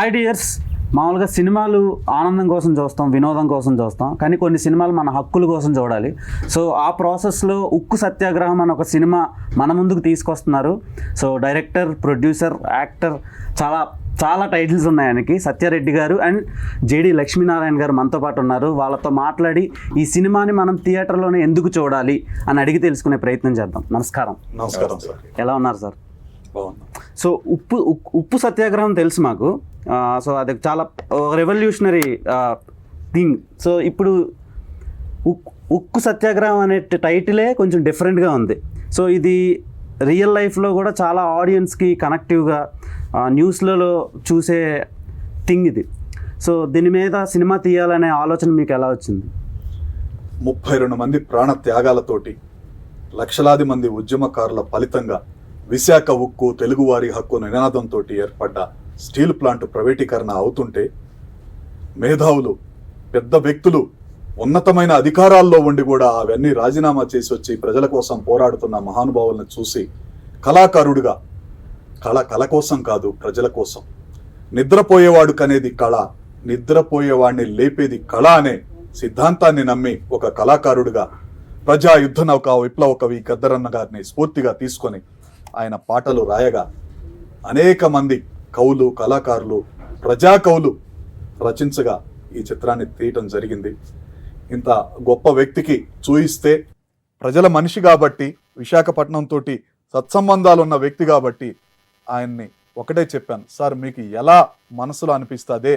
Hi dears. మామూలుగా సినిమాలు ఆనందం కోసం చూస్తాం, వినోదం కోసం చూస్తాం, కానీ కొన్ని సినిమాలు మన హక్కుల కోసం చూడాలి. సో ఆ ప్రాసెస్లో ఉక్కు సత్యాగ్రహం అని ఒక సినిమా మన ముందుకు తీసుకొస్తున్నారు. సో డైరెక్టర్, ప్రొడ్యూసర్, యాక్టర్, చాలా టైటిల్స్ ఉన్నాయి ఆయనకి. సత్యారెడ్డి గారు అండ్ జేడి లక్ష్మీనారాయణ గారు మనతో పాటు ఉన్నారు. వాళ్ళతో మాట్లాడి ఈ సినిమాని మనం థియేటర్లోనే ఎందుకు చూడాలి అని అడిగి తెలుసుకునే ప్రయత్నం చేద్దాం. నమస్కారం. నమస్కారం సార్. ఎలా ఉన్నారు సార్? బాగున్నా. సో ఉప్పు సత్యాగ్రహం తెలుసు మాకు. సో అది చాలా రెవల్యూషనరీ థింగ్. సో ఇప్పుడు ఉక్కు సత్యాగ్రహం అనే టైటిలే కొంచెం డిఫరెంట్గా ఉంది. సో ఇది రియల్ లైఫ్లో కూడా చాలా ఆడియన్స్కి కనెక్టివ్గా న్యూస్లలో చూసే థింగ్ ఇది. సో దీని మీద సినిమా తీయాలనే ఆలోచన మీకు ఎలా వచ్చింది? 32 మంది ప్రాణ త్యాగాలతోటి, లక్షలాది మంది ఉద్యమకారుల ఫలితంగా విశాఖ ఉక్కు తెలుగువారి హక్కు నినాదంతో ఏర్పడ్డ స్టీల్ ప్లాంట్ ప్రైవేటీకరణ అవుతుంటే, మేధావులు, పెద్ద వ్యక్తులు, ఉన్నతమైన అధికారాల్లో ఉండి కూడా అవన్నీ రాజీనామా చేసి వచ్చి ప్రజల కోసం పోరాడుతున్న మహానుభావులను చూసి కళాకారుడిగా, కళ కోసం కాదు, ప్రజల కోసం, నిద్రపోయేవాడు కనేది కళ, నిద్రపోయేవాడిని లేపేది కళ అనే సిద్ధాంతాన్ని నమ్మి ఒక కళాకారుడిగా ప్రజా యుద్ధ నౌక విప్లవ కవి గద్దరన్న గారిని స్ఫూర్తిగా తీసుకొని ఆయన పాటలు రాయగా అనేక మంది కవులు, కళాకారులు, ప్రజా కవులు రచించగా ఈ చిత్రాన్ని తీయటం జరిగింది. ఇంత గొప్ప వ్యక్తికి చూయిస్తే, ప్రజల మనిషి కాబట్టి, విశాఖపట్నం తోటి సత్సంబంధాలు ఉన్న వ్యక్తి కాబట్టి ఆయన్ని ఒకటే చెప్పాను, సార్ మీకు ఎలా మనసులో అనిపిస్తుందే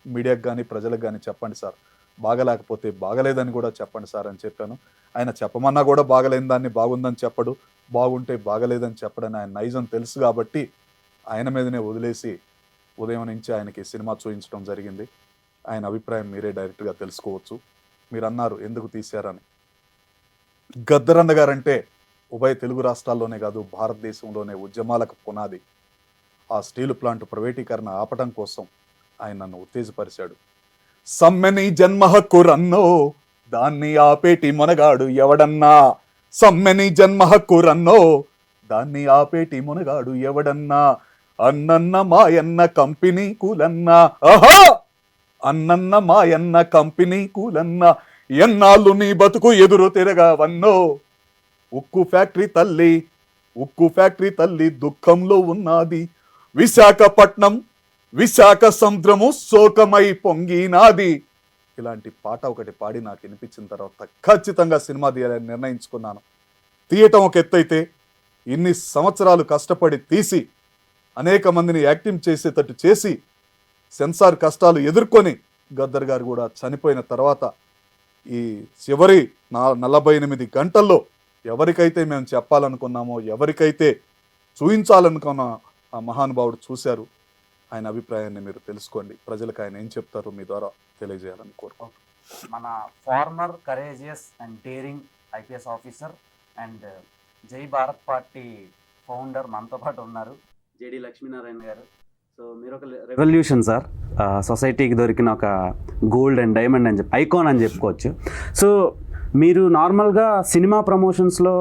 మీడియాకు కానీ ప్రజలకు కానీ చెప్పండి సార్, బాగలేకపోతే బాగలేదని కూడా చెప్పండి సార్ అని చెప్పాను. ఆయన చెప్పమన్నా కూడా బాగలేని దాన్ని బాగుందని చెప్పడు, బాగుంటే బాగలేదని చెప్పడని ఆయన నైజం తెలుసు కాబట్టి ఆయన మీదనే వదిలేసి ఉదయం నుంచి ఆయనకి సినిమా చూపించడం జరిగింది. ఆయన అభిప్రాయం మీరే డైరెక్ట్గా తెలుసుకోవచ్చు. మీరు అన్నారు ఎందుకు తీశారని. గద్దరన్న గారంటే ఉభయ తెలుగు రాష్ట్రాల్లోనే కాదు, భారతదేశంలోనే ఉద్యమాలకు పునాది. ఆ స్టీల్ ప్లాంట్ ప్రైవేటీకరణ ఆపటం కోసం ఆయన నన్ను ఉత్తేజపరిచాడు. సమ్మెని జన్మ హక్కు రన్నో, దాన్ని ఆపేటి మొనగాడు ఎవడన్నా. సమ్మెని జన్మ హక్కు రన్నో, దాన్ని ఆపేటి మొనగాడు ఎవడన్నా. అన్నన్న మాయన్న కంపెనీ కూలన్నా, ఆహా అన్నన్న మాయన్న కంపెనీ కూలన్నా. ఎన్నాళ్ళు నీ బతుకు ఎదురు తిరగవన్నో. ఉక్కు ఫ్యాక్టరీ తల్లి దుఃఖంలో ఉన్నది. విశాఖపట్నం, విశాఖ సముద్రము శోకమై పొంగినాది. ఇలాంటి పాట ఒకటి పాడి నాకు వినిపించిన తర్వాత ఖచ్చితంగా సినిమా తీయాలని నిర్ణయించుకున్నాను. తీయటం ఒక ఎత్తైతే, ఇన్ని సంవత్సరాలు కష్టపడి తీసి అనేక మందిని యాక్టింగ్ చేసేటట్టు చేసి సెన్సార్ కష్టాలు ఎదుర్కొని గద్దర్ గారు కూడా చనిపోయిన తర్వాత ఈ చివరి 48 గంటల్లో ఎవరికైతే మేము చెప్పాలనుకున్నామో, ఎవరికైతే చూయించాలనుకున్న ఆ మహానుభావుడు చూశారు. ఆయన అభిప్రాయాన్ని మీరు తెలుసుకోండి. ప్రజలకు ఆయన ఏం చెప్తారో మీ ద్వారా తెలియజేయాలని కోరుకుంటున్నాను. మన former courageous and daring IPS officer and Jai Bharat party founder మనతో పాటు ఉన్నారు, జేడి లక్ష్మీనారాయణ గారు. సో మీరు ఒక రెవల్యూషన్ సార్, సొసైటీకి దొరికిన ఒక గోల్డ్ అండ్ డైమండ్ అని ఐకాన్ అని చెప్పుకోవచ్చు. సో మీరు నార్మల్గా సినిమా ప్రమోషన్స్లో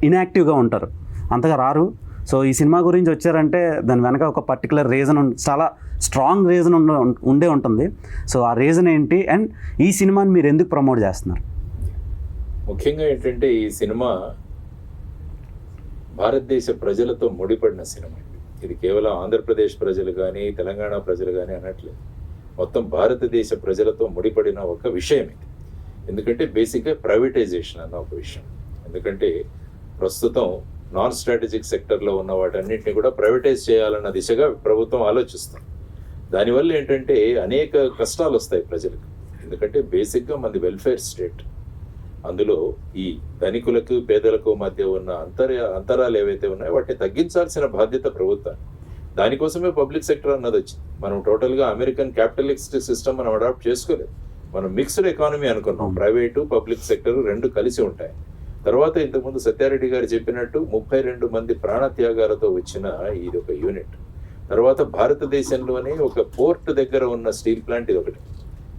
ఇన్యాక్టివ్గా ఉంటారు, అంతగా రారు. సో ఈ సినిమా గురించి వచ్చారంటే దాని వెనక ఒక పర్టికులర్ రీజన్, చాలా స్ట్రాంగ్ రీజన్ ఉండే ఉంటుంది. సో ఆ రీజన్ ఏంటి అండ్ ఈ సినిమాని మీరు ఎందుకు ప్రమోట్ చేస్తున్నారు? ముఖ్యంగా ఏంటంటే ఈ సినిమా భారతదేశ ప్రజలతో ముడిపడిన సినిమా. ఇది కేవలం ఆంధ్రప్రదేశ్ ప్రజలు కానీ, తెలంగాణ ప్రజలు కానీ అనట్లేదు, మొత్తం భారతదేశ ప్రజలతో ముడిపడిన ఒక విషయం ఇది. ఎందుకంటే బేసిక్గా ప్రైవేటైజేషన్ అన్న ఒక విషయం. ఎందుకంటే ప్రస్తుతం నాన్ స్ట్రాటజిక్ సెక్టర్లో ఉన్న వాటన్నింటినీ కూడా ప్రైవేటైజ్ చేయాలన్న దిశగా ప్రభుత్వం ఆలోచిస్తుంది. దానివల్ల ఏంటంటే అనేక కష్టాలు వస్తాయి ప్రజలకు. ఎందుకంటే బేసిక్గా మనది వెల్ఫేర్ స్టేట్. అందులో ఈ ధనికులకు పేదలకు మధ్య ఉన్న అంతరాలు ఏవైతే ఉన్నాయో వాటిని తగ్గించాల్సిన బాధ్యత ప్రభుత్వం. దానికోసమే పబ్లిక్ సెక్టర్ అన్నది వచ్చింది. మనం టోటల్గా అమెరికన్ క్యాపిటలిస్ట్ సిస్టమ్ మనం అడాప్ట్ చేసుకోలేదు. మనం మిక్స్డ్ ఎకానమీ అనుకున్నాం. ప్రైవేటు పబ్లిక్ సెక్టర్ రెండు కలిసి ఉంటాయి. తర్వాత ఇంతకుముందు సత్యారెడ్డి గారు చెప్పినట్టు 32 మంది ప్రాణత్యాగాలతో వచ్చిన ఇది ఒక యూనిట్. తర్వాత భారతదేశంలోనే ఒక పోర్ట్ దగ్గర ఉన్న స్టీల్ ప్లాంట్ ఇది ఒకటి.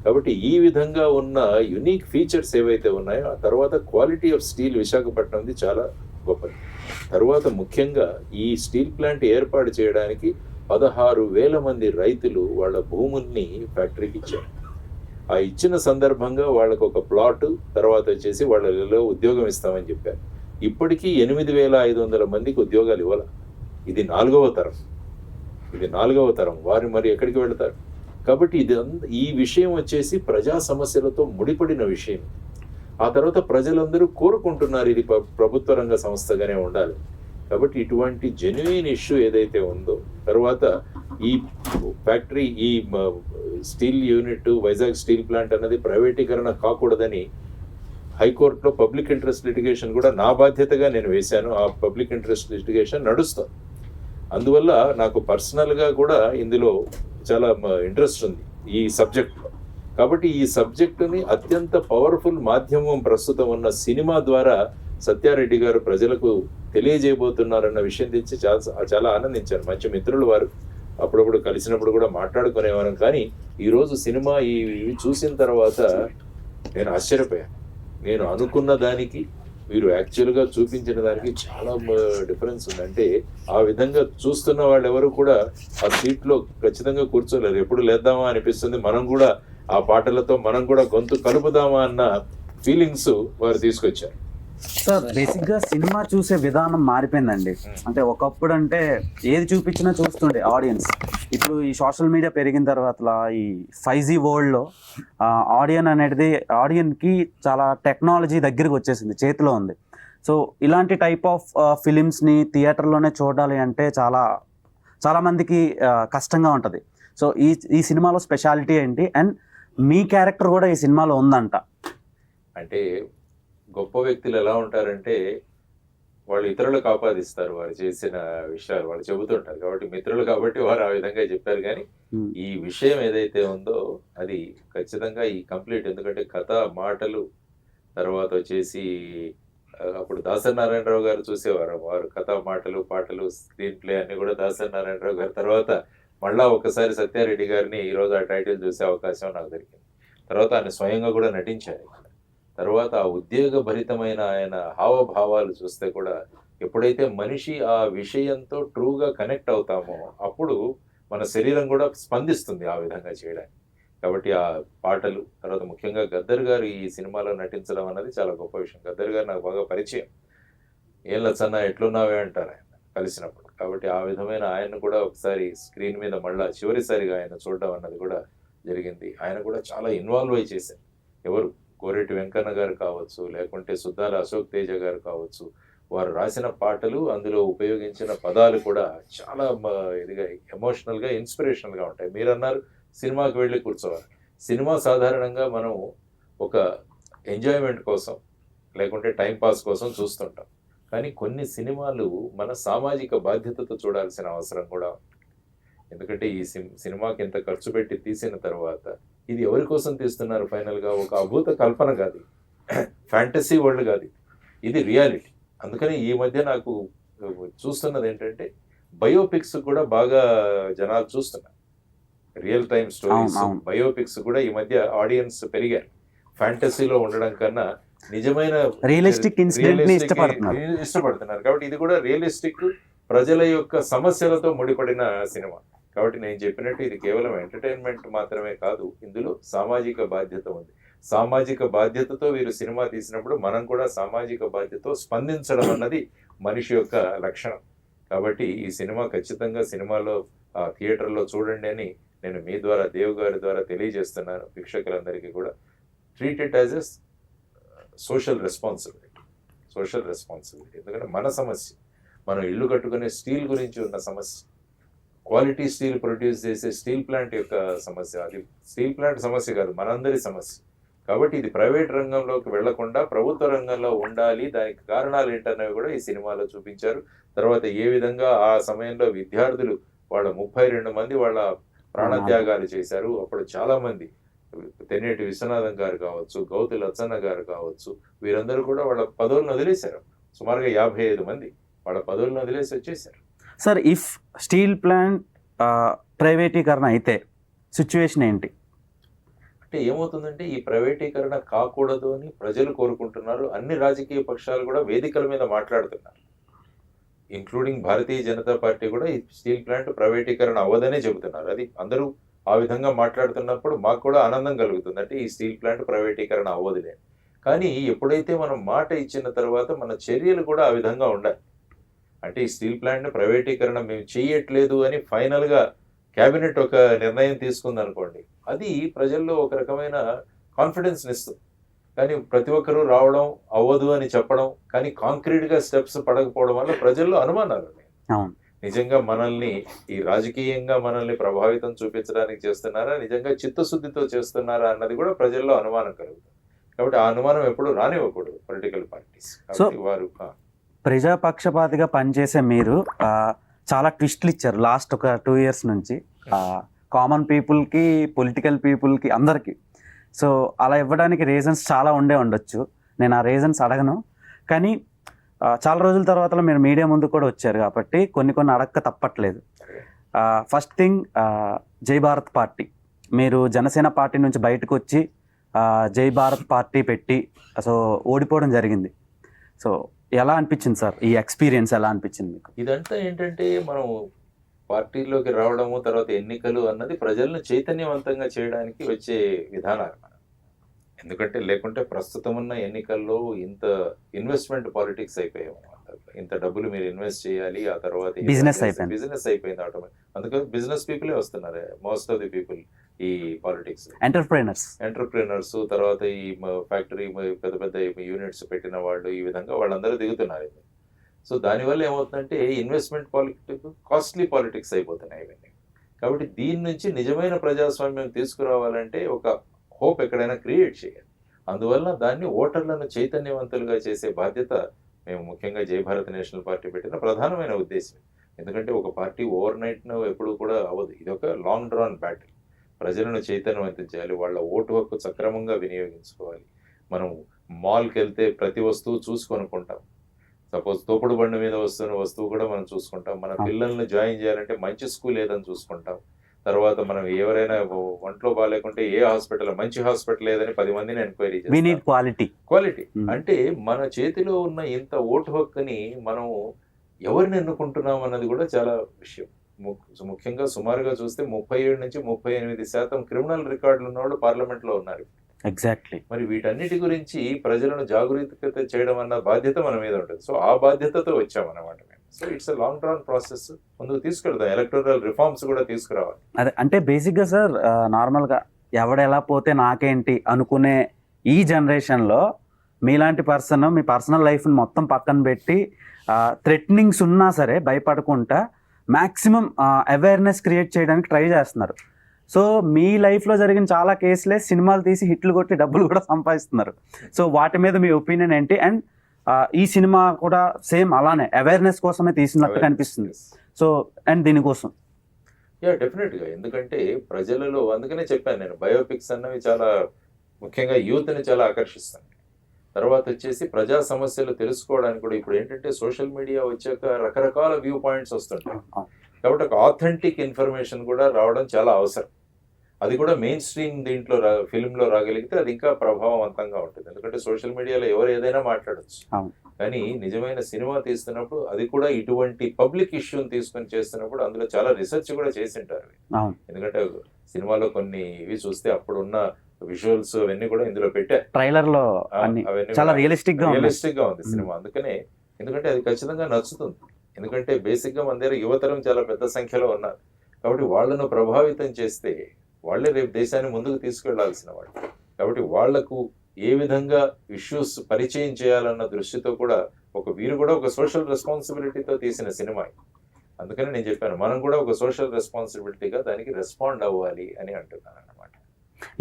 కాబట్టి ఈ విధంగా ఉన్న యునిక్ ఫీచర్స్ ఏవైతే ఉన్నాయో, ఆ తర్వాత క్వాలిటీ ఆఫ్ స్టీల్ విశాఖపట్నంది చాలా గొప్పది. తర్వాత ముఖ్యంగా ఈ స్టీల్ ప్లాంట్ ఏర్పాటు చేయడానికి 16,000 మంది రైతులు వాళ్ళ భూముల్ని ఫ్యాక్టరీకి ఇచ్చారు. ఆ ఇచ్చిన సందర్భంగా వాళ్ళకు ఒక ప్లాట్, తర్వాత వచ్చేసి వాళ్ళలో ఉద్యోగం ఇస్తామని చెప్పారు. ఇప్పటికీ 8,500 మందికి ఉద్యోగాలు ఇవ్వాల. ఇది 4వ తరం. వారు మరి ఎక్కడికి వెళతారు? కాబట్టి ఈ విషయం వచ్చేసి ప్రజా సమస్యలతో ముడిపడిన విషయం. ఆ తర్వాత ప్రజలందరూ కోరుకుంటున్నారు ఇది ప్రభుత్వ రంగ సంస్థగానే ఉండాలి. కాబట్టి ఇటువంటి జెన్యుయిన్ ఇష్యూ ఏదైతే ఉందో, తర్వాత ఈ ఫ్యాక్టరీ, ఈ steel unit, Vizag steel plant అన్నది ప్రైవేటీకరణ కాకూడదని హైకోర్టులో పబ్లిక్ ఇంట్రెస్ట్ లిటిగేషన్ కూడా నా బాధ్యతగా నేను వేశాను. ఆ పబ్లిక్ ఇంట్రెస్ట్ లిటిగేషన్ నడుస్తుంది. అందువల్ల నాకు పర్సనల్గా కూడా ఇందులో చాలా ఇంట్రెస్ట్ ఉంది ఈ సబ్జెక్ట్లో. కాబట్టి ఈ సబ్జెక్టుని అత్యంత పవర్ఫుల్ మాధ్యమం ప్రస్తుతం ఉన్న సినిమా ద్వారా సత్యారెడ్డి గారు ప్రజలకు తెలియజేయబోతున్నారన్న విషయం తెచ్చి చాలా ఆనందించాను. మంచి మిత్రులు వారు, అప్పుడప్పుడు కలిసినప్పుడు కూడా మాట్లాడుకునేవారం. కానీ ఈరోజు సినిమా ఇవి చూసిన తర్వాత నేను ఆశ్చర్యపోయాను. నేను అనుకున్న దానికి వీరు యాక్చువల్గా చూపించిన దానికి చాలా డిఫరెన్స్ ఉంది. అంటే ఆ విధంగా చూస్తున్న వాళ్ళు ఎవరు కూడా ఆ సీట్లో ఖచ్చితంగా కూర్చోలేరు. ఎప్పుడు లేద్దామా అనిపిస్తుంది. మనం కూడా ఆ పాటలతో మనం కూడా గొంతు కలుపుదామా అన్న ఫీలింగ్స్ వారు తీసుకొచ్చారు. సార్, బేసిక్గా సినిమా చూసే విధానం మారిపోయిందండి. అంటే ఒకప్పుడు అంటే ఏది చూపించినా చూస్తుండే ఆడియన్స్. ఇప్పుడు ఈ సోషల్ మీడియా పెరిగిన తర్వాత ఈ 5G వరల్డ్లో ఆడియన్కి చాలా టెక్నాలజీ దగ్గరికి వచ్చేసింది, చేతిలో ఉంది. సో ఇలాంటి టైప్ ఆఫ్ ఫిలిమ్స్ని థియేటర్లోనే చూడాలి అంటే చాలా మందికి కష్టంగా ఉంటుంది. సో ఈ సినిమాలో స్పెషాలిటీ ఏంటి, అండ్ మీ క్యారెక్టర్ కూడా ఈ సినిమాలో ఉందంట. అంటే గొప్ప వ్యక్తులు ఎలా ఉంటారంటే వాళ్ళు ఇతరులకు ఆపాదిస్తారు వారు చేసిన విషయాలు, వాళ్ళు చెబుతుంటారు. కాబట్టి మిత్రులు కాబట్టి వారు ఆ విధంగా చెప్పారు. కానీ ఈ విషయం ఏదైతే ఉందో అది ఖచ్చితంగా ఈ కంప్లీట్, ఎందుకంటే కథ, మాటలు, తర్వాత వచ్చేసి అప్పుడు దాసరి నారాయణరావు గారు చూసేవారు. వారు కథ, మాటలు, పాటలు, స్క్రీన్ ప్లే అన్ని కూడా దాసరి నారాయణరావు గారు. తర్వాత మళ్ళా ఒకసారి సత్యారెడ్డి గారిని ఈరోజు ఆ టైటిల్ చూసే అవకాశం నాకు దొరికింది. తర్వాత ఆయన స్వయంగా కూడా నటించారు. తర్వాత ఆ ఉద్వేగభరితమైన ఆయన హావభావాలు చూస్తే కూడా ఎప్పుడైతే మనిషి ఆ విషయంతో ట్రూగా కనెక్ట్ అవుతామో అప్పుడు మన శరీరం కూడా స్పందిస్తుంది ఆ విధంగా చేయడానికి. కాబట్టి ఆ పాటలు, తర్వాత ముఖ్యంగా గద్దర్ గారు ఈ సినిమాలో నటించడం అన్నది చాలా గొప్ప విషయం. గద్దర్ గారు నాకు బాగా పరిచయం. ఏం లచ్చన్న ఎట్లున్నావే అంటారు ఆయన కలిసినప్పుడు. కాబట్టి ఆ విధమైన ఆయన్ని కూడా ఒకసారి స్క్రీన్ మీద మళ్ళా చివరిసారిగా ఆయన చూడడం అన్నది కూడా జరిగింది. ఆయన కూడా చాలా ఇన్వాల్వ్ అయి చేశారు. ఎవరు, కోరేటి వెంకన్న గారు కావచ్చు, లేకుంటే సుద్దాల అశోక్ తేజ గారు కావచ్చు, వారు రాసిన పాటలు, అందులో ఉపయోగించిన పదాలు కూడా చాలా ఇదిగా ఎమోషనల్గా, ఇన్స్పిరేషనల్గా ఉంటాయి. మీరు అన్నారు సినిమాకి వెళ్ళి కూర్చోవాలి. సినిమా సాధారణంగా మనం ఒక ఎంజాయ్మెంట్ కోసం లేకుంటే టైంపాస్ కోసం చూస్తుంటాం. కానీ కొన్ని సినిమాలు మన సామాజిక బాధ్యతతో చూడాల్సిన అవసరం కూడా ఉంది. ఎందుకంటే ఈ సినిమాకి ఎంత ఖర్చు పెట్టి తీసిన తర్వాత ఇది ఎవరి కోసం తీస్తున్నారు? ఫైనల్గా ఒక అభూత కల్పన కాదు, ఫ్యాంటసీ వరల్డ్ కాదు, ఇది రియాలిటీ. అందుకని ఈ మధ్య నాకు చూస్తున్నది ఏంటంటే బయోపిక్స్ కూడా బాగా జనాలు చూస్తున్నారు. రియల్ టైమ్ స్టోరీస్, బయోపిక్స్ కూడా ఈ మధ్య ఆడియన్స్ పెరిగారు. ఫ్యాంటసీలో ఉండడం కన్నా నిజమైన రియలిస్టిక్ ఇష్టపడుతున్నారు. కాబట్టి ఇది కూడా రియలిస్టిక్, ప్రజల యొక్క సమస్యలతో ముడిపడిన సినిమా. కాబట్టి నేను చెప్పినట్టు ఇది కేవలం ఎంటర్టైన్మెంట్ మాత్రమే కాదు, ఇందులో సామాజిక బాధ్యత ఉంది. సామాజిక బాధ్యతతో వీరు సినిమా తీసినప్పుడు మనం కూడా సామాజిక బాధ్యతతో స్పందించడం అన్నది మనిషి యొక్క లక్షణం. కాబట్టి ఈ సినిమా ఖచ్చితంగా సినిమాలో థియేటర్లో చూడండి అని నేను మీ ద్వారా, దేవ్ గారి ద్వారా తెలియజేస్తున్నాను వీక్షకులందరికీ కూడా. Treat it as a social responsibility. ఎందుకంటే మన సమస్య, మనం ఇల్లు కట్టుకునే స్టీల్ గురించి ఉన్న సమస్య, క్వాలిటీ స్టీల్ ప్రొడ్యూస్ చేసే స్టీల్ ప్లాంట్ యొక్క సమస్య, అది స్టీల్ ప్లాంట్ సమస్య కాదు, మనందరి సమస్య. కాబట్టి ఇది ప్రైవేట్ రంగంలోకి వెళ్లకుండా ప్రభుత్వ రంగంలో ఉండాలి. దానికి కారణాలు ఏంటనేవి కూడా ఈ సినిమాలో చూపించారు. తర్వాత ఏ విధంగా ఆ సమయంలో విద్యార్థులు వాళ్ళ 32 మంది వాళ్ళ ప్రాణత్యాగాలు చేశారు. అప్పుడు చాలా మంది, తెన్నేటి విశ్వనాథం గారు కావచ్చు, గౌతు లచ్చన్న గారు కావచ్చు, వీరందరూ కూడా వాళ్ళ పదవులను వదిలేశారు. సుమారుగా 55 మంది వాళ్ళ పదవులను వదిలేసి వచ్చేసారు. సార్, ఇఫ్ స్టీల్ ప్లాంట్ ప్రైవేటీకరణ అయితే సిచ్యువేషన్ ఏంటి? అంటే ఏమవుతుందంటే ఈ ప్రైవేటీకరణ కాకూడదు అని ప్రజలు కోరుకుంటున్నారు. అన్ని రాజకీయ పక్షాలు కూడా వేదికల మీద మాట్లాడుతున్నారు. ఇంక్లూడింగ్ భారతీయ జనతా పార్టీ కూడా ఈ స్టీల్ ప్లాంట్ ప్రైవేటీకరణ అవ్వదనే చెబుతున్నారు. అది అందరూ ఆ విధంగా మాట్లాడుతున్నప్పుడు మాకు కూడా ఆనందం కలుగుతుంది. అంటే ఈ స్టీల్ ప్లాంట్ ప్రైవేటీకరణ అవ్వదులే. కానీ ఎప్పుడైతే మనం మాట ఇచ్చిన తర్వాత మన చర్యలు కూడా ఆ విధంగా ఉండాలి. అంటే ఈ స్టీల్ ప్లాంట్ని ప్రైవేటీకరణ మేము చేయట్లేదు అని ఫైనల్గా క్యాబినెట్ ఒక నిర్ణయం తీసుకుందనుకోండి, అది ప్రజల్లో ఒక రకమైన కాన్ఫిడెన్స్ని ఇస్తుంది. కానీ ప్రతి ఒక్కరూ రావడం అవ్వదు అని చెప్పడం, కానీ కాంక్రీట్గా స్టెప్స్ పడకపోవడం వల్ల ప్రజల్లో అనుమానాలు ఉన్నాయి. నిజంగా మనల్ని ఈ రాజకీయంగా మనల్ని ప్రభావితం చూపించడానికి చేస్తున్నారా, నిజంగా చిత్తశుద్ధితో చేస్తున్నారా అన్నది కూడా ప్రజల్లో అనుమానం కలుగుతుంది. కాబట్టి ఆ అనుమానం ఎప్పుడు రానివ్వకూడదు పొలిటికల్ పార్టీస్. వారు ప్రజాపక్షపాతిగా పనిచేసే మీరు చాలా ట్విస్ట్లు ఇచ్చారు లాస్ట్ ఒక 2 years నుంచి, కామన్ పీపుల్కి, పొలిటికల్ పీపుల్కి, అందరికీ. సో అలా ఇవ్వడానికి రీజన్స్ చాలా ఉండొచ్చు, నేను ఆ రీజన్స్ అడగను. కానీ చాలా రోజుల తర్వాత మీరు మీడియా ముందు కూడా వచ్చారు కాబట్టి కొన్ని అడగక తప్పట్లేదు. ఫస్ట్ థింగ్, జై భారత్ పార్టీ, మీరు జనసేన పార్టీ నుంచి బయటకు వచ్చి జై భారత్ పార్టీ పెట్టి సో ఓడిపోవడం జరిగింది. సో ఎలా అనిపించింది సార్, ఈ ఎక్స్పీరియన్స్ ఎలా అనిపించింది మీకు? ఇదంతా ఏంటంటే మనం పార్టీలోకి రావడము, తర్వాత ఎన్నికలు అన్నది ప్రజలను చైతన్యవంతంగా చేయడానికి వచ్చే విధానాలు. ఎందుకంటే లేకుంటే ప్రస్తుతం ఉన్న ఎన్నికల్లో ఇంత ఇన్వెస్ట్మెంట్ పాలిటిక్స్ అయిపోయాము. ఇంత డబ్బులు మీరు ఇన్వెస్ట్ చేయాలి, ఆ తర్వాత బిజినెస్ అయిపోయింది ఆటోమేటిక్. అందుకని బిజినెస్ పీపులే వస్తున్నారు, మోస్ట్ ఆఫ్ ది పీపుల్ ఈ పాలిటిక్స్. ఎంటర్ప్రెనర్స్, తర్వాత ఈ ఫ్యాక్టరీ పెద్ద పెద్ద యూనిట్స్ పెట్టిన వాళ్ళు, ఈ విధంగా వాళ్ళందరూ దిగుతున్నారు. సో దానివల్ల ఏమవుతుందంటే ఇన్వెస్ట్మెంట్ పాలిటిక్స్, కాస్ట్లీ పాలిటిక్స్ అయిపోతున్నాయి ఇవన్నీ. కాబట్టి దీని నుంచి నిజమైన ప్రజాస్వామ్యం తీసుకురావాలంటే ఒక హోప్ ఎక్కడైనా క్రియేట్ చేయాలి. అందువల్ల దాన్ని ఓటర్లను చైతన్యవంతులుగా చేసే బాధ్యత మేము ముఖ్యంగా జై భారత్ నేషనల్ పార్టీ పెట్టిన ప్రధానమైన ఉద్దేశం. ఎందుకంటే ఒక పార్టీ ఓవర్ నైట్ను ఎప్పుడు కూడా అవ్వదు. ఇది ఒక లాంగ్ డ్రాన్ బ్యాటిల్. ప్రజలను చైతన్యవంతం చేయాలి, వాళ్ళ ఓటు హక్కు సక్రమంగా వినియోగించుకోవాలి. మనం మాల్కి వెళ్తే ప్రతి వస్తువు చూసి కొనుక్కుంటాం. సపోజ్ తోపుడు బండి మీద వస్తున్న వస్తువు కూడా మనం చూసుకుంటాం. మన పిల్లల్ని జాయిన్ చేయాలంటే మంచి స్కూల్ ఏదని చూసుకుంటాం. తర్వాత మనం ఎవరైనా ఒంట్లో బాగాలేకుంటే ఏ హాస్పిటల్, మంచి హాస్పిటల్ ఏదని 10 మందిని ఎంక్వైరీ చేస్తాం. క్వాలిటీ అంటే మన చేతిలో ఉన్న ఇంత ఓటు హక్కుని మనం ఎవరిని ఎన్నుకుంటున్నాం అన్నది కూడా చాలా విషయం. ముఖ్యంగా సుమారుగా చూస్తే 37 నుంచి 38% క్రిమినల్ రికార్డులు ఉన్నవాళ్ళు పార్లమెంట్ లో ఉన్నారు. ఎగ్జాక్ట్లీ. మరి వీటన్నిటి గురించి ప్రజలను జాగృతి చేయడం అన్న బాధ్యత మన మీద ఉంటుంది. సో ఆ బాధ్యతతో వచ్చామన్నమాట మేము. So it's a long run process. ముందుకు తీసుకెళ్తాం, ఎలక్టోరల్ రిఫార్మ్స్ కూడా తీసుకురావాలి. అదే అంటే బేసిక్గా సార్, నార్మల్గా ఎవడెలా పోతే నాకేంటి అనుకునే ఈ జనరేషన్లో మీలాంటి పర్సన్ మీ పర్సనల్ లైఫ్ని మొత్తం పక్కన పెట్టి థ్రెటనింగ్స్ ఉన్నా సరే భయపడకుండా మ్యాక్సిమం అవేర్నెస్ క్రియేట్ చేయడానికి ట్రై చేస్తున్నారు. సో మీ లైఫ్లో జరిగిన చాలా కేసులే సినిమాలు తీసి హిట్లు కొట్టి డబ్బులు కూడా సంపాదిస్తున్నారు. సో వాటి మీద మీ ఒపీనియన్ ఏంటి? అండ్ ఈ సినిమా కూడా సేమ్ అలానే అవేర్నెస్ కోసమే తీసినట్టు కనిపిస్తుంది. సో అండ్ దీనికోసం డెఫినెట్గా, ఎందుకంటే ప్రజలలో, అందుకనే చెప్పాను నేను, బయోపిక్స్ అన్నవి చాలా ముఖ్యంగా యూత్ని చాలా ఆకర్షిస్తాయి. తర్వాత వచ్చేసి ప్రజా సమస్యలు తెలుసుకోవడానికి కూడా ఇప్పుడు ఏంటంటే సోషల్ మీడియా వచ్చాక రకరకాల వ్యూ పాయింట్స్ వస్తుంటాయి. కాబట్టి ఒక ఆథెంటిక్ ఇన్ఫర్మేషన్ కూడా రావడం చాలా అవసరం. అది కూడా మెయిన్ స్ట్రీమ్ దీంట్లో ఫిల్మ్లో రాగలిగితే అది ఇంకా ప్రభావవంతంగా ఉంటుంది. ఎందుకంటే సోషల్ మీడియాలో ఎవరు ఏదైనా మాట్లాడచ్చు, కానీ నిజమైన సినిమా తీస్తున్నప్పుడు అది కూడా ఇటువంటి పబ్లిక్ ఇష్యూని తీసుకొని చేస్తున్నప్పుడు అందులో చాలా రీసెర్చ్ కూడా చేసింటారు. ఎందుకంటే సినిమాలో కొన్ని ఇవి చూస్తే అప్పుడున్న విజువల్స్ అవన్నీ కూడా ఇందులో పెట్టారు. ట్రైలర్ లో చాలా రియలిస్టిక్ గా ఉంది సినిమా. అందుకనే, ఎందుకంటే అది ఖచ్చితంగా నచ్చుతుంది. ఎందుకంటే బేసిక్ గా మన దగ్గర యువతరం చాలా పెద్ద సంఖ్యలో ఉన్నారు. కాబట్టి వాళ్ళను ప్రభావితం చేస్తే వాళ్ళే రేపు దేశాన్ని ముందుకు తీసుకెళ్లాల్సిన వాళ్ళు. కాబట్టి వాళ్లకు ఏ విధంగా ఇష్యూస్ పరిచయం చేయాలన్న దృష్టితో కూడా వీరు కూడా ఒక సోషల్ రెస్పాన్సిబిలిటీతో తీసిన సినిమా. అందుకని నేను చెప్పాను, మనం కూడా ఒక సోషల్ రెస్పాన్సిబిలిటీగా దానికి రెస్పాండ్ అవ్వాలి అని అంటున్నాను అన్నమాట.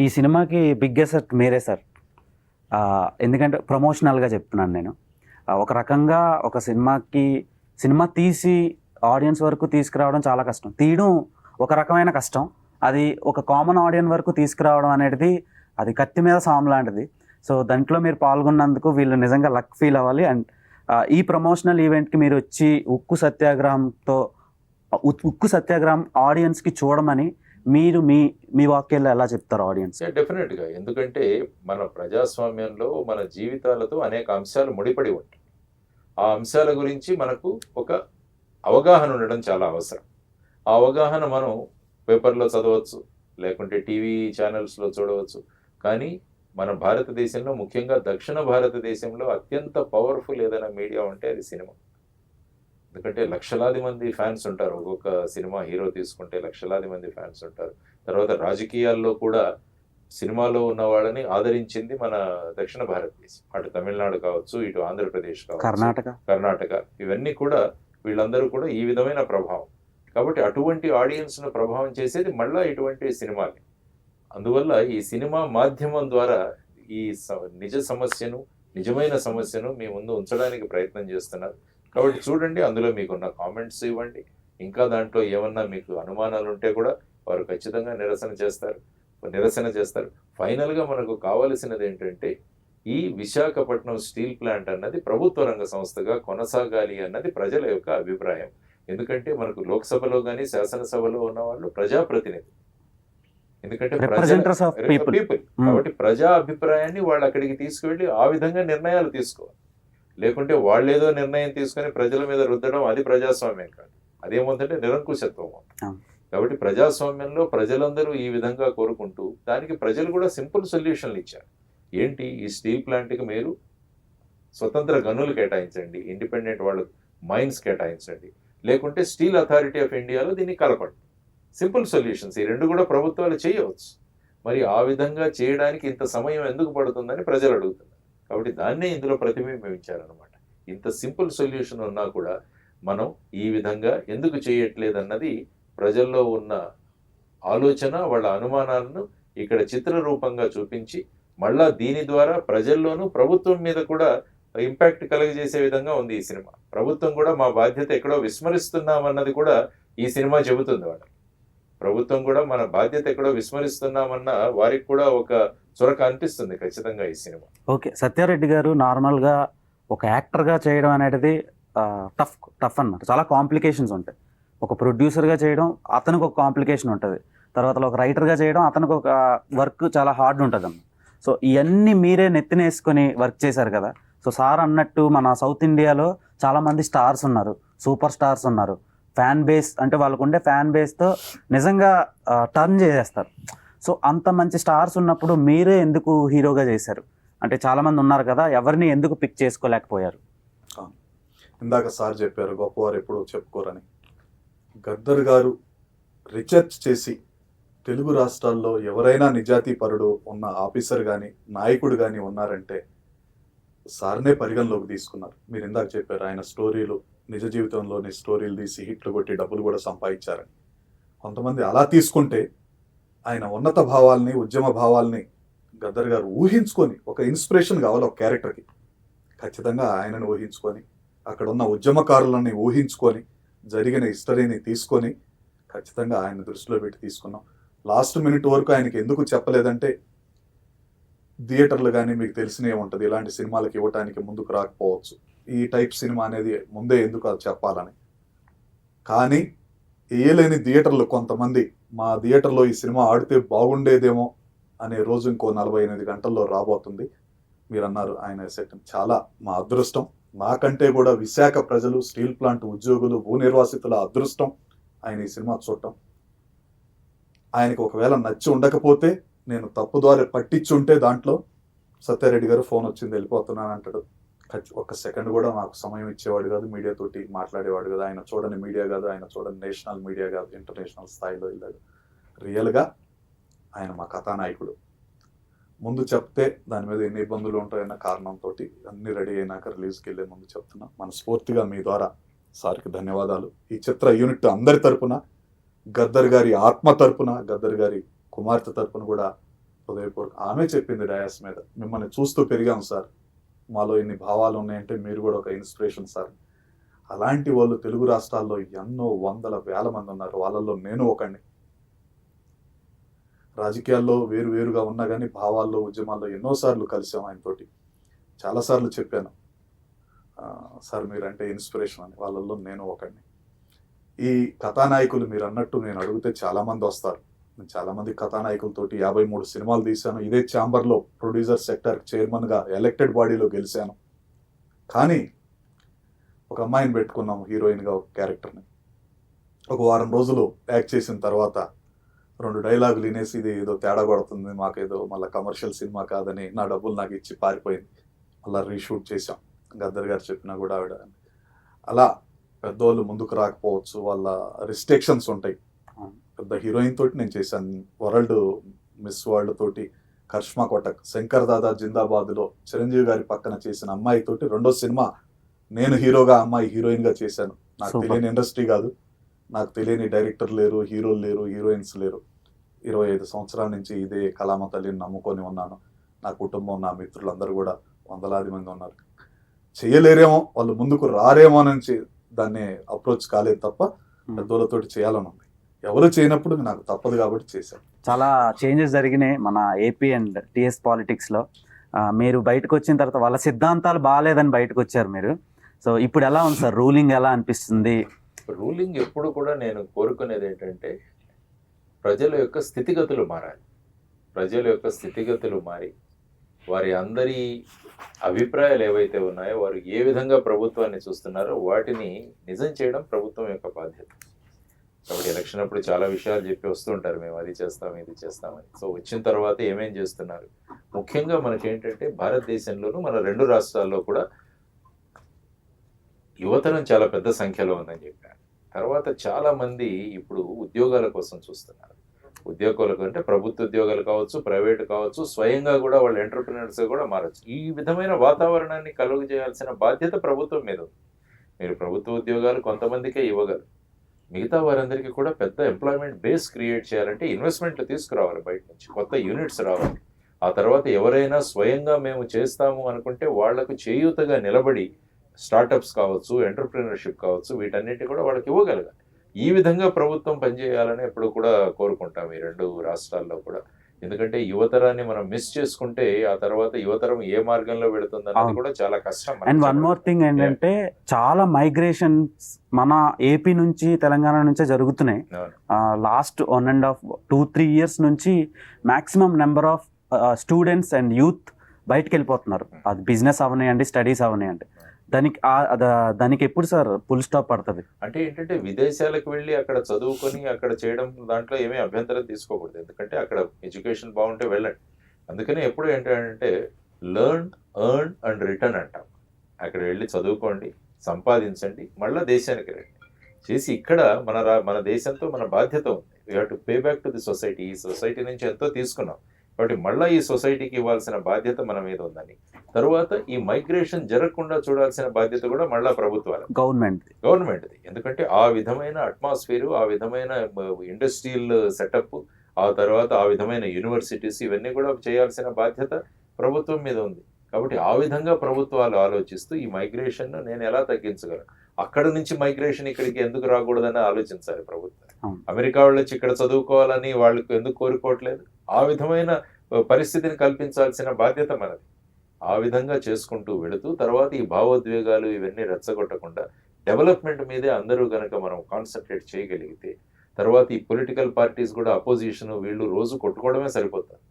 ఈ సినిమాకి బిగ్గెస్ట్ మీరే సార్. ఎందుకంటే ప్రమోషనల్గా చెప్తున్నాను నేను. ఒక రకంగా ఒక సినిమా తీసి ఆడియన్స్ వరకు తీసుకురావడం చాలా కష్టం. తీయడం ఒక రకమైన కష్టం, అది ఒక కామన్ ఆడియన్స్ వరకు తీసుకురావడం అనేది అది కత్తి మీద సాము లాంటిది. సో దాంట్లో మీరు పాల్గొన్నందుకు వీళ్ళు నిజంగా లక్ ఫీల్ అవ్వాలి. అండ్ ఈ ప్రమోషనల్ ఈవెంట్కి మీరు వచ్చి ఉక్కు సత్యాగ్రహం ఆడియన్స్కి చూడమని మీరు మీ వాక్యాల్లో ఎలా చెప్తారు ఆడియన్స్? డెఫినెట్గా, ఎందుకంటే మన ప్రజాస్వామ్యంలో మన జీవితాలతో అనేక అంశాలు ముడిపడి ఉంటాయి. ఆ అంశాల గురించి మనకు ఒక అవగాహన ఉండడం చాలా అవసరం. ఆ అవగాహన మనం పేపర్లో చదవచ్చు, లేకుంటే టీవీ ఛానల్స్లో చూడవచ్చు. కానీ మన భారతదేశంలో, ముఖ్యంగా దక్షిణ భారతదేశంలో అత్యంత పవర్ఫుల్ ఏదైనా మీడియా ఉంటే అది సినిమా. ఎందుకంటే లక్షలాది మంది ఫ్యాన్స్ ఉంటారు. ఒక్కొక్క సినిమా హీరో తీసుకుంటే లక్షలాది మంది ఫ్యాన్స్ ఉంటారు. తర్వాత రాజకీయాల్లో కూడా సినిమాలో ఉన్న వాళ్ళని ఆదరించింది మన దక్షిణ భారతదేశం. అటు తమిళనాడు కావచ్చు, ఇటు ఆంధ్రప్రదేశ్ కావచ్చు, కర్ణాటక, ఇవన్నీ కూడా వీళ్ళందరూ కూడా ఈ విధమైన ప్రభావం. కాబట్టి అటువంటి ఆడియన్స్ను ప్రభావం చేసేది మళ్ళా ఇటువంటి సినిమాలే. అందువల్ల ఈ సినిమా మాధ్యమం ద్వారా ఈ నిజమైన సమస్యను మీ ముందు ఉంచడానికి ప్రయత్నం చేస్తున్నారు. కాబట్టి చూడండి, అందులో మీకున్న కామెంట్స్ ఇవ్వండి. ఇంకా దాంట్లో ఏమన్నా మీకు అనుమానాలు ఉంటే కూడా వారు ఖచ్చితంగా నిరసన చేస్తారు. ఫైనల్గా మనకు కావలసినది ఏంటంటే, ఈ విశాఖపట్నం స్టీల్ ప్లాంట్ అన్నది ప్రభుత్వ రంగ సంస్థగా కొనసాగాలి అన్నది ప్రజల యొక్క అభిప్రాయం. ఎందుకంటే మనకు లోక్సభలో కానీ శాసనసభలో ఉన్న వాళ్ళు ప్రజాప్రతినిధి. ఎందుకంటే పీపుల్. కాబట్టి ప్రజా అభిప్రాయాన్ని వాళ్ళు అక్కడికి తీసుకువెళ్ళి ఆ విధంగా నిర్ణయాలు తీసుకోవాలి. లేకుంటే వాళ్ళు ఏదో నిర్ణయం తీసుకొని ప్రజల మీద రుద్దడం, అది ప్రజాస్వామ్యం కాదు. అదేమవుతుందంటే నిరంకుశత్వం. కాబట్టి ప్రజాస్వామ్యంలో ప్రజలందరూ ఈ విధంగా కోరుకుంటూ, దానికి ప్రజలు కూడా సింపుల్ సొల్యూషన్లు ఇచ్చారు. ఏంటి, ఈ స్టీల్ ప్లాంట్కి మీరు స్వతంత్ర గనులు కేటాయించండి, ఇండిపెండెంట్ వాళ్ళు మైన్స్ కేటాయించండి, లేకుంటే స్టీల్ అథారిటీ ఆఫ్ ఇండియాలో దీన్ని కలపండి. Simple solutions. ఈ రెండు కూడా ప్రభుత్వాలు చేయవచ్చు. మరి ఆ విధంగా చేయడానికి ఇంత సమయం ఎందుకు పడుతుందని ప్రజలు అడుగుతున్నారు. కాబట్టి దాన్నే ఇందులో ప్రతిబింబించారనమాట. ఇంత సింపుల్ సొల్యూషన్ ఉన్నా కూడా మనం ఈ విధంగా ఎందుకు చేయట్లేదన్నది ప్రజల్లో ఉన్న ఆలోచన, వాళ్ళ అనుమానాలను ఇక్కడ చిత్రరూపంగా చూపించి, మళ్ళా దీని ద్వారా ప్రజల్లోనూ ప్రభుత్వం మీద కూడా ఇంపాక్ట్ కలుగజేసే విధంగా ఉంది ఈ సినిమా. ప్రభుత్వం కూడా మా బాధ్యత ఎక్కడో విస్మరిస్తున్నామన్నది కూడా ఈ సినిమా చెబుతుంది. వాళ్ళకి ప్రభుత్వం కూడా మన బాధ్యత ఎక్కడో విస్మరిస్తున్నామన్న వారికి కూడా ఒక చొరక అనిపిస్తుంది ఖచ్చితంగా ఈ సినిమా. ఓకే, సత్యారెడ్డి గారు నార్మల్గా ఒక యాక్టర్గా చేయడం అనేది టఫ్ అన్నమాట. చాలా కాంప్లికేషన్స్ ఉంటాయి. ఒక ప్రొడ్యూసర్గా చేయడం అతనికి ఒక కాంప్లికేషన్ ఉంటుంది. తర్వాత ఒక రైటర్గా చేయడం అతనికి ఒక వర్క్ చాలా హార్డ్ ఉంటుంది అన్న. సో ఇవన్నీ మీరే నెత్తినేసుకొని వర్క్ చేశారు కదా. సో సార్ అన్నట్టు మన సౌత్ ఇండియాలో చాలామంది స్టార్స్ ఉన్నారు, సూపర్ స్టార్స్ ఉన్నారు. ఫ్యాన్ బేస్ అంటే వాళ్ళకు ఉండే ఫ్యాన్ బేస్తో నిజంగా టర్న్ చేసేస్తారు. సో అంత మంచి స్టార్స్ ఉన్నప్పుడు మీరే ఎందుకు హీరోగా చేశారు? అంటే చాలామంది ఉన్నారు కదా, ఎవరిని ఎందుకు పిక్ చేసుకోలేకపోయారు? ఇందాక సార్ చెప్పారు గొప్పవారు ఎప్పుడు చెప్పుకోరని. గద్దర్ గారు రీసెర్చ్ చేసి తెలుగు రాష్ట్రాల్లో ఎవరైనా నిజాతీపరుడు ఉన్న ఆఫీసర్ కానీ నాయకుడు కానీ ఉన్నారంటే సార్నే పరిగణలోకి తీసుకున్నారు. మీరు ఇందాక చెప్పారు ఆయన స్టోరీలు, నిజ జీవితంలోని స్టోరీలు తీసి హిట్లు కొట్టి డబ్బులు కూడా సంపాదించారని. కొంతమంది అలా తీసుకుంటే ఆయన ఉన్నత భావాల్ని, ఉద్యమ భావాల్ని గద్దర్ గారు ఊహించుకొని, ఒక ఇన్స్పిరేషన్ కావాలి ఒక క్యారెక్టర్కి, ఖచ్చితంగా ఆయనను ఊహించుకొని, అక్కడ ఉన్న ఉద్యమకారులని ఊహించుకొని, జరిగిన హిస్టరీని తీసుకొని ఖచ్చితంగా ఆయన దృష్టిలో పెట్టి తీసుకున్నాం. లాస్ట్ మినిట్ వరకు ఆయనకి ఎందుకు చెప్పలేదంటే, థియేటర్లు కానీ మీకు తెలిసినే ఉంటుంది, ఇలాంటి సినిమాలకు ఇవ్వటానికి ముందుకు రాకపోవచ్చు. ఈ టైప్ సినిమా అనేది ముందే ఎందుకు అది చెప్పాలని. కానీ వేయలేని థియేటర్లు కొంతమంది, మా థియేటర్లో ఈ సినిమా ఆడితే బాగుండేదేమో అనే రోజు ఇంకో 48 గంటల్లో రాబోతుంది. మీరు అన్నారు ఆయన సెట్, చాలా మా అదృష్టం. నాకంటే కూడా విశాఖ ప్రజలు, స్టీల్ ప్లాంట్ ఉద్యోగులు, భూ నిర్వాసితుల అదృష్టం ఆయన ఈ సినిమా చూడటం. ఆయనకు ఒకవేళ నచ్చి ఉండకపోతే, నేను తప్పుదారి పట్టించుంటే దాంట్లో సత్యారెడ్డి గారు ఫోన్ వచ్చింది వెళ్ళిపోతున్నాను అంటాడు. ఒక్క సెకండ్ కూడా నాకు సమయం ఇచ్చేవాడు కాదు, మీడియాతోటి మాట్లాడేవాడు కాదు. ఆయన చూడని మీడియా కాదు, ఆయన చూడని నేషనల్ మీడియా కాదు, ఇంటర్నేషనల్ స్థాయిలో వెళ్ళాడు. రియల్గా ఆయన మా కథానాయకుడు. ముందు చెప్తే దాని మీద ఎన్ని ఇబ్బందులు ఉంటాయన్న కారణంతో అన్ని రెడీ అయినాక రిలీజ్కి వెళ్ళే ముందు చెప్తున్నా. మనస్ఫూర్తిగా మీ ద్వారా సార్కి ధన్యవాదాలు. ఈ చిత్ర యూనిట్ అందరి తరపున, గద్దర్ గారి ఆత్మ తరపున, గద్దర్ గారి కుమార్తె తరపున కూడా హృదయపూర్వక. ఆమె చెప్పింది డయాస్ మీద, మిమ్మల్ని చూస్తూ పెరిగాం సార్, మాలో ఇన్ని భావాలు ఉన్నాయంటే మీరు కూడా ఒక ఇన్స్పిరేషన్ సార్. అలాంటి వాళ్ళు తెలుగు రాష్ట్రాల్లో ఎన్నో వందల వేల మంది ఉన్నారు, వాళ్ళల్లో నేను ఒకడిని. రాజకీయాల్లో వేరుగా ఉన్నా కానీ భావాల్లో, ఉద్యమాల్లో ఎన్నోసార్లు కలిసాం ఆయనతోటి. చాలాసార్లు చెప్పాను సార్ మీరంటే ఇన్స్పిరేషన్ అని, వాళ్ళల్లో నేను ఒకడిని. ఈ కథానాయకులు మీరు అన్నట్టు నేను అడిగితే చాలామంది వస్తారు. నేను చాలామంది కథానాయకులతోటి 53 సినిమాలు తీశాను. ఇదే ఛాంబర్లో ప్రొడ్యూసర్ సెక్టర్ చైర్మన్గా ఎలక్టెడ్ బాడీలో గెలిచాను. కానీ ఒక అమ్మాయిని పెట్టుకున్నాము హీరోయిన్గా, ఒక క్యారెక్టర్ని. ఒక వారం రోజులు యాక్ట్ చేసిన తర్వాత 2 డైలాగులు వినేసి ఇది ఏదో తేడా కొడుతుంది, మాకేదో మళ్ళీ కమర్షియల్ సినిమా కాదని నా డబ్బులు నాకు ఇచ్చి పారిపోయింది. మళ్ళీ రీషూట్ చేసాం. గద్దర్ గారు చెప్పినా కూడా ఆవిడ అలా పెద్దవాళ్ళు ముందుకు రాకపోవచ్చు, వాళ్ళ రిస్ట్రిక్షన్స్ ఉంటాయి. పెద్ద హీరోయిన్ తోటి నేను చేశాను, వరల్డ్ మిస్ వరల్డ్ తోటి కరిష్మా కోటక్, శంకర్ దాదా జిందాబాద్లో చిరంజీవి గారి పక్కన చేసిన అమ్మాయి తోటి 2వ సినిమా నేను హీరోగా, అమ్మాయి హీరోయిన్గా చేశాను. నాకు తెలియని ఇండస్ట్రీ కాదు, నాకు తెలియని డైరెక్టర్ లేరు, హీరోలు లేరు, హీరోయిన్స్ లేరు. 25 సంవత్సరాల నుంచి ఇదే కళామ తల్లిని నమ్ముకొని ఉన్నాను. నా కుటుంబం, నా మిత్రులందరూ కూడా వందలాది మంది ఉన్నారు. చేయలేరేమో, వాళ్ళు ముందుకు రారేమో నుంచి దాన్ని అప్రోచ్ కాలేదు తప్ప పెద్దోళ్ళతోటి చేయాలని ఉంది. ఎవరు చేయనప్పుడు నాకు తప్పదు కాబట్టి చేశాను. చాలా చేంజెస్ జరిగినాయి మన ఏపీ అండ్ టీఎస్ పాలిటిక్స్లో. మీరు బయటకు వచ్చిన తర్వాత వాళ్ళ సిద్ధాంతాలు బాగాలేదని బయటకు వచ్చారు మీరు. సో ఇప్పుడు ఎలా ఉంది సార్, రూలింగ్ ఎలా అనిపిస్తుంది? రూలింగ్ ఎప్పుడు కూడా నేను కోరుకునేది ఏంటంటే ప్రజల యొక్క స్థితిగతులు మారాలి. ప్రజల యొక్క స్థితిగతులు మారి వారి అందరి అభిప్రాయాలు ఏవైతే ఉన్నాయో, వారు ఏ విధంగా ప్రభుత్వాన్ని చూస్తున్నారో వాటిని నిజం చేయడం ప్రభుత్వం యొక్క బాధ్యత. కాబట్టి ఎలక్షన్ అప్పుడు చాలా విషయాలు చెప్పి వస్తుంటారు, మేము అది చేస్తాం ఇది చేస్తామని. సో వచ్చిన తర్వాత ఏమేం చేస్తున్నారు, ముఖ్యంగా మనకేంటంటే భారతదేశంలోనూ మన 2 రాష్ట్రాల్లో కూడా యువతరం చాలా పెద్ద సంఖ్యలో ఉందని చెప్పారు. తర్వాత చాలా మంది ఇప్పుడు ఉద్యోగాల కోసం చూస్తున్నారు. ఉద్యోగాలకు అంటే ప్రభుత్వ ఉద్యోగాలు కావచ్చు, ప్రైవేట్ కావచ్చు, స్వయంగా కూడా వాళ్ళు ఎంటర్ప్రినర్స్గా కూడా మారచ్చు. ఈ విధమైన వాతావరణాన్ని కలుగు చేయాల్సిన బాధ్యత ప్రభుత్వం మీద ఉంది. మీరు ప్రభుత్వ ఉద్యోగాలు కొంతమందికే ఇవ్వగలరు, మిగతా వారందరికీ కూడా పెద్ద ఎంప్లాయ్మెంట్ బేస్ క్రియేట్ చేయాలంటే ఇన్వెస్ట్మెంట్లు తీసుకురావాలి, బయట నుంచి కొత్త యూనిట్స్ రావాలి. ఆ తర్వాత ఎవరైనా స్వయంగా మేము చేస్తాము అనుకుంటే వాళ్లకు చేయూతగా నిలబడి స్టార్టప్స్ కావచ్చు, ఎంటర్ప్రినర్షిప్ కావచ్చు, వీటన్నిటి కూడా వాళ్ళకి ఇవ్వగలగాలి. ఈ విధంగా ప్రభుత్వం పనిచేయాలని ఎప్పుడు కూడా కోరుకుంటాం ఈ 2 రాష్ట్రాల్లో కూడా. ఎందుకంటే యువతరాన్ని మనం మిస్ చేసుకుంటే ఆ తర్వాత యువతరం ఏ మార్గంలో వెళుతుందన్నది కూడా చాలా కష్టం. అండ్ వన్ మోర్ థింగ్ ఏంటంటే చాలా మైగ్రేషన్స్ మన ఏపీ నుంచి తెలంగాణ నుంచే జరుగుతున్నాయి. లాస్ట్ 1.5-2-3 years నుంచి maximum number of students and youth బయటకు వెళ్ళిపోతున్నారు. అది బిజినెస్ అవనాయండి, స్టడీస్ అవనాయండి. దానికి ఎప్పుడు సార్ ఫుల్ స్టాప్ పడుతుంది? అంటే ఏంటంటే విదేశాలకు వెళ్ళి అక్కడ చదువుకొని అక్కడ చేయడం దాంట్లో ఏమీ అభ్యంతరం తీసుకోకూడదు. ఎందుకంటే అక్కడ ఎడ్యుకేషన్ బాగుంటే వెళ్ళండి. అందుకనే ఎప్పుడు ఏంటంటే లెర్న్, ఎర్న్ అండ్ రిటర్న్ అంటాం. అక్కడ వెళ్ళి చదువుకోండి, సంపాదించండి, మళ్ళీ దేశానికి రండి. చేసి ఇక్కడ మన దేశంతో మన బాధ్యత ఉంది. We have to pay back to the society. ఈ సొసైటీ నుంచి ఎంతో తీసుకున్నాం కాబట్టి మళ్ళీ ఈ సొసైటీకి ఇవ్వాల్సిన బాధ్యత మన మీద ఉందని. తరువాత ఈ మైగ్రేషన్ జరగకుండా చూడాల్సిన బాధ్యత కూడా మళ్ళీ ప్రభుత్వాలు, గవర్నమెంట్ది. ఎందుకంటే ఆ విధమైన అట్మాస్ఫియర్, ఆ విధమైన ఇండస్ట్రియల్ సెటప్, ఆ తర్వాత ఆ విధమైన యూనివర్సిటీస్, ఇవన్నీ కూడా చేయాల్సిన బాధ్యత ప్రభుత్వం మీద ఉంది. కాబట్టి ఆ విధంగా ప్రభుత్వాలు ఆలోచిస్తూ ఈ మైగ్రేషన్ నేను ఎలా తగ్గించగలను, అక్కడ నుంచి మైగ్రేషన్ ఇక్కడికి ఎందుకు రాకూడదని ఆలోచించాలి ప్రభుత్వం. అమెరికా వాళ్ళు వచ్చి ఇక్కడ చదువుకోవాలని వాళ్ళకి ఎందుకు కోరుకోవట్లేదు? ఆ విధమైన పరిస్థితిని కల్పించాల్సిన బాధ్యత మనది. ఆ విధంగా చేసుకుంటూ వెళుతూ తర్వాత ఈ భావోద్వేగాలు ఇవన్నీ రెచ్చగొట్టకుండా డెవలప్మెంట్ మీదే అందరూ కనుక మనం కాన్సన్ట్రేట్ చేయగలిగితే తర్వాత ఈ పొలిటికల్ పార్టీస్ కూడా అపోజిషన్ వీళ్ళు రోజు కొట్టుకోవడమే సరిపోతారు.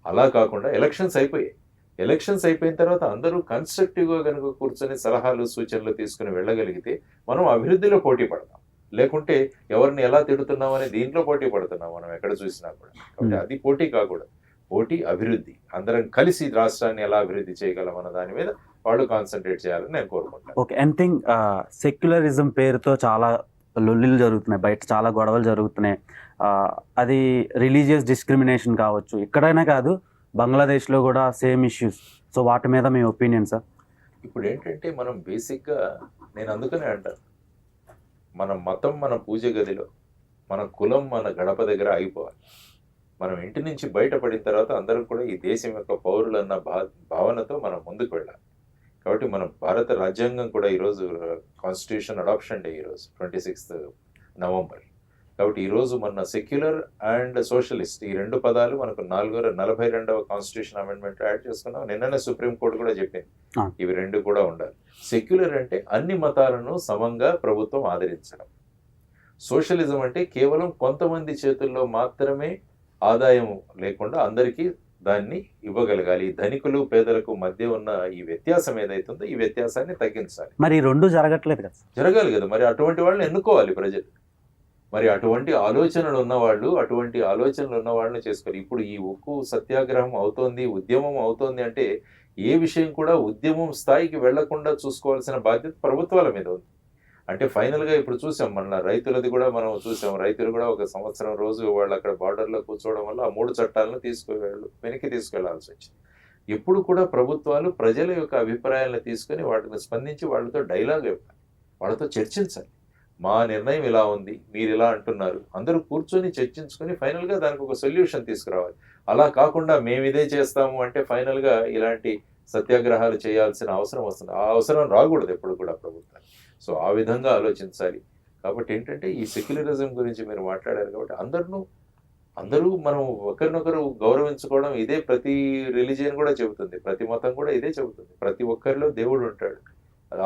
అలా కాకుండా ఎలక్షన్స్ అయిపోయిన తర్వాత అందరూ కన్స్ట్రక్టివ్గా కనుక కూర్చొని సలహాలు సూచనలు తీసుకుని వెళ్ళగలిగితే మనం అభివృద్ధిలో పోటీ పడతాం. లేకుంటే ఎవరిని ఎలా తిడుతున్నామని దీంట్లో పోటీ పడుతున్నాం మనం ఎక్కడ చూసినా కూడా. కాబట్టి అది పోటీ కాకూడదు, పోటీ అభివృద్ధి. అందరం కలిసి రాష్ట్రాన్ని ఎలా అభివృద్ధి చేయగలం అన్న దాని మీద వాళ్ళు కాన్సన్ట్రేట్ చేయాలని నేను కోరుకుంటాను. ఓకే, ఎనీథింగ్ సెక్యులరిజం పేరుతో చాలా లొల్లిలు జరుగుతున్నాయి, బయట చాలా గొడవలు జరుగుతున్నాయి. అది రిలీజియస్ డిస్క్రిమినేషన్ కావచ్చు, ఎక్కడైనా కాదు, బంగ్లాదేశ్లో కూడా సేమ్ ఇష్యూస్. సో వాటి మీద మీ ఒపీనియన్ సార్? ఇప్పుడు ఏంటంటే మనం బేసిక్గా నేను అందుకనే అంటాను, మన మతం మన పూజ గదిలో, మన కులం మన గడప దగ్గర ఆగిపోవాలి. మనం ఇంటి నుంచి బయటపడిన తర్వాత అందరం కూడా ఈ దేశం యొక్క పౌరులు అన్న భావనతో మనం ముందుకు వెళ్ళాలి. కాబట్టి మన భారత రాజ్యాంగం కూడా ఈరోజు కాన్స్టిట్యూషన్ అడాప్షన్ డే ఈరోజు 26 నవంబర్. కాబట్టి ఈరోజు మన సెక్యులర్ అండ్ సోషలిస్ట్ ఈ 2 పదాలు మనకు 42వ కాన్స్టిట్యూషన్ అమెండ్మెంట్ యాడ్ చేసుకున్నాం. నిన్ననే సుప్రీంకోర్టు కూడా చెప్పింది ఇవి 2 కూడా ఉండాలి. సెక్యులర్ అంటే అన్ని మతాలను సమంగా ప్రభుత్వం ఆదరించడం. సోషలిజం అంటే కేవలం కొంతమంది చేతుల్లో మాత్రమే ఆదాయం లేకుండా అందరికీ దాన్ని ఇవ్వగలగాలి. ధనికులు పేదలకు మధ్య ఉన్న ఈ వ్యత్యాసం ఏదైతుందో ఈ వ్యత్యాసాన్ని తగ్గించాలి. మరి ఈ రెండు జరగట్లేదు కదా. జరగాలి కదా, మరి అటువంటి వాళ్ళని ఎన్నుకోవాలి ప్రజలు. మరి అటువంటి ఆలోచనలు ఉన్న వాళ్ళని చేసుకోవాలి. ఇప్పుడు ఈ ఉక్కు సత్యాగ్రహం అవుతోంది, ఉద్యమం అవుతోంది అంటే ఏ విషయం కూడా ఉద్యమం స్థాయికి వెళ్లకుండా చూసుకోవాల్సిన బాధ్యత ప్రభుత్వాల మీద ఉంది. అంటే ఫైనల్గా ఇప్పుడు చూసాం, మన రైతులది కూడా మనం చూసాం. రైతులు కూడా ఒక సంవత్సరం రోజు వాళ్ళు అక్కడ బార్డర్లో కూర్చోవడం వల్ల ఆ 3 చట్టాలను వెనక్కి తీసుకెళ్లాల్సి వచ్చింది. ఎప్పుడు కూడా ప్రభుత్వాలు ప్రజల యొక్క అభిప్రాయాలను తీసుకొని వాటిని స్పందించి వాళ్ళతో డైలాగ్ ఇవ్వాలి, వాళ్ళతో చర్చించాలి. మా నిర్ణయం ఇలా ఉంది, మీరు ఇలా అంటున్నారు, అందరూ కూర్చొని చర్చించుకొని ఫైనల్గా దానికి ఒక సొల్యూషన్ తీసుకురావాలి. అలా కాకుండా మేము ఇదే చేస్తాము అంటే ఫైనల్గా ఇలాంటి సత్యాగ్రహాలు చేయాల్సిన అవసరం వస్తుంది. ఆ అవసరం రాకూడదు ఎప్పుడు కూడా ప్రభుత్వాలు. సో ఆ విధంగా ఆలోచించాలి. కాబట్టి ఏంటంటే ఈ సెక్యులరిజం గురించి మీరు మాట్లాడారు కాబట్టి అందరూ మనం ఒకరినొకరు గౌరవించుకోవడం ఇదే ప్రతి రిలీజియన్ కూడా చెబుతుంది, ప్రతి మతం కూడా ఇదే చెబుతుంది. ప్రతి ఒక్కరిలో దేవుడు ఉంటాడు,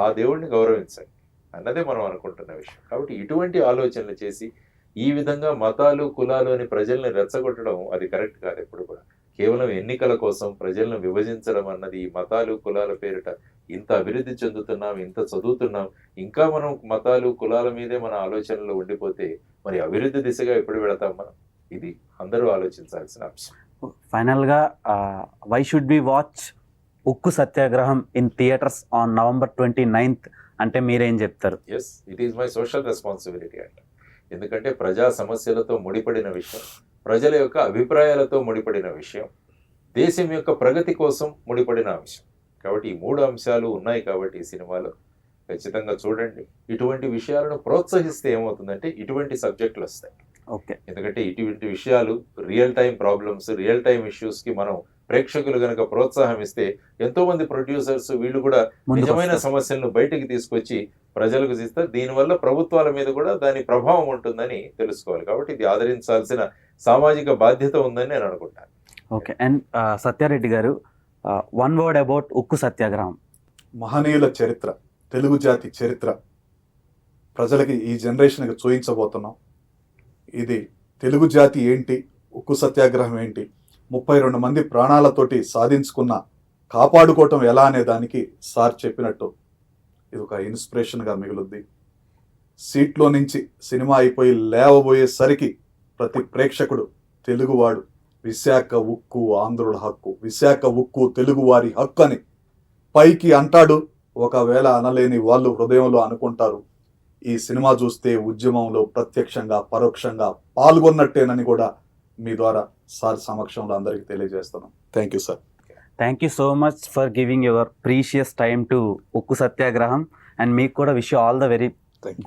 ఆ దేవుడిని గౌరవించాలి అన్నదే మనం అనుకుంటున్న విషయం. కాబట్టి ఇటువంటి ఆలోచనలు చేసి ఈ విధంగా మతాలు కులాలు అని ప్రజల్ని రెచ్చగొట్టడం అది కరెక్ట్ కాదు. ఎప్పుడు కూడా కేవలం ఎన్నికల కోసం ప్రజలను విభజించడం అన్నది ఈ మతాలు కులాల పేరిట ఇంత అభివృద్ధి చెందుతున్నాం, ఇంత చదువుతున్నాం, ఇంకా మనం మతాలు కులాల మీదే మన ఆలోచనలు ఉండిపోతే మరి అభివృద్ధి దిశగా ఎప్పుడు వెళతాం మనం? ఇది అందరూ ఆలోచించాల్సిన అంశం. ఫైనల్గా వై షుడ్ బి వాచ్ ఉక్కు సత్యాగ్రహం in theatres on November 29th అంటే మీరేం చెప్తారు? Yes, it is my social responsibility అంట. ఎందుకంటే ప్రజా సమస్యలతో ముడిపడిన విషయం, ప్రజల యొక్క అభిప్రాయాలతో ముడిపడిన విషయం, దేశం యొక్క ప్రగతి కోసం ముడిపడిన అంశం. కాబట్టి ఈ 3 అంశాలు ఉన్నాయి కాబట్టి ఈ సినిమాలో ఖచ్చితంగా చూడండి. ఇటువంటి విషయాలను ప్రోత్సహిస్తే ఏమవుతుందంటే ఇటువంటి సబ్జెక్టులు వస్తాయి. ఓకే, ఎందుకంటే ఇటువంటి విషయాలు real time problems, real time ఇష్యూస్కి మనం ప్రేక్షకులు కనుక ప్రోత్సాహం ఇస్తే ఎంతో మంది ప్రొడ్యూసర్స్ వీళ్ళు కూడా నిజమైన సమస్యలను బయటికి తీసుకొచ్చి ప్రజలకు ఇస్తారు. దీనివల్ల ప్రభుత్వాల మీద కూడా దాని ప్రభావం ఉంటుందని తెలుసుకోవాలి. కాబట్టి ఇది ఆదరించాల్సిన సామాజిక బాధ్యత ఉందని నేను అనుకుంటాను. ఓకే, అండ్ సత్యారెడ్డి గారు, 1 word అబౌట్ ఉక్కు సత్యాగ్రహం. మహనీయుల చరిత్ర, తెలుగు జాతి చరిత్ర ప్రజలకి ఈ జనరేషన్కి చూయించబోతున్నాం. ఇది తెలుగు జాతి ఏంటి, ఉక్కు సత్యాగ్రహం ఏంటి, 32 మంది ప్రాణాలతోటి సాధించుకున్న కాపాడుకోవటం ఎలా అనే దానికి సార్ చెప్పినట్టు ఇది ఒక ఇన్స్పిరేషన్గా మిగులుద్ది. సీట్లో నుంచి సినిమా అయిపోయి లేవబోయేసరికి ప్రతి ప్రేక్షకుడు తెలుగువాడు, విశాఖ ఉక్కు ఆంధ్రుల హక్కు, విశాఖ ఉక్కు తెలుగువారి హక్కు అని పైకి అంటాడు. ఒకవేళ అనలేని వాళ్ళు హృదయంలో అనుకుంటారు. ఈ సినిమా చూస్తే ఉద్యమంలో ప్రత్యక్షంగా పరోక్షంగా పాల్గొన్నట్టేనని కూడా మీ ద్వారా సార్ సమక్షంలో అందరికీ తెలియజేస్తున్నాం. Thank you sir. Thank you so much for giving your precious time to ఉక్కు సత్యాగ్రహం. అండ్ మీకు కూడా wish you all the very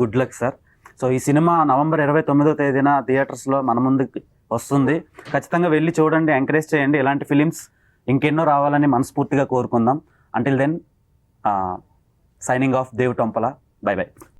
good luck sir. So ఈ సినిమా November 29వ తేదీన థియేటర్స్లో మన ముందుకు వస్తుంది. ఖచ్చితంగా వెళ్ళి చూడండి, ఎంకరేజ్ చేయండి. ఇలాంటి ఫిలిమ్స్ ఇంకెన్నో రావాలని మనస్ఫూర్తిగా కోరుకుందాం. Until then, signing off Dev Tompala. Bye by.